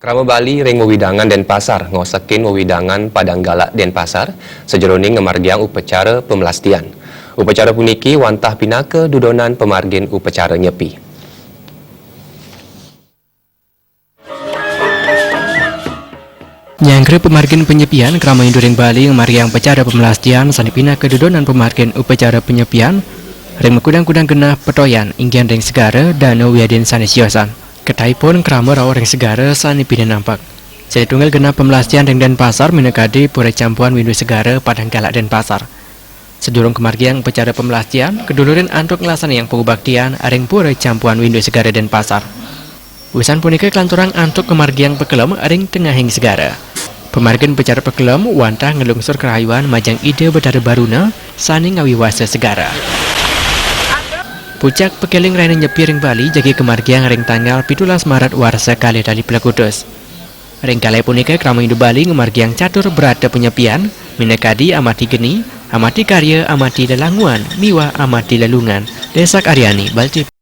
Krama Bali ring wewidangan Denpasar ngosekin wewidangan Padang Galak Denpasar sejeroning ngemargiang upacara pemelastian. Upacara puniki wantah pinaka dudonan pemargin upacara nyepi. Nyangkre pemargin penyepian krama Induring Bali ngemargiang upacara pemelastian sanipina kedudonan pemargin upacara penyepian ring mekudang-kudang genah petoyan inggian ring segara dan wiadin sanesiosan. Ketaipun krama rawa ring segara sanipina nampak. Jadi tunggal genah pemelastian ring Denpasar minekadi pura campuan windu segara Padang Galak Denpasar. Sedurung kemargiang upacara pemelastian, kedulurin antuk ngelasan yang pengubaktian ring pura campuan windu segara Denpasar. Usan punika kelanturang antuk kemargiang pekelem ring tengahing segara. Pemargin upacara pekelem wantah ngelungsur kerayuan majang ide betara baruna sani ngawiwasa segara. Pucak pekeling raina nyepi ring Bali jagi kemargiang ring tanggal 17 Maret warsa kali tali Pelakudus. Ring kali punika krama Indu Bali ngemargiang catur berada penyepian minekadi amati geni, amati karya, amati lelanguan, miwah amati lelungan. Desak Aryani, Balti.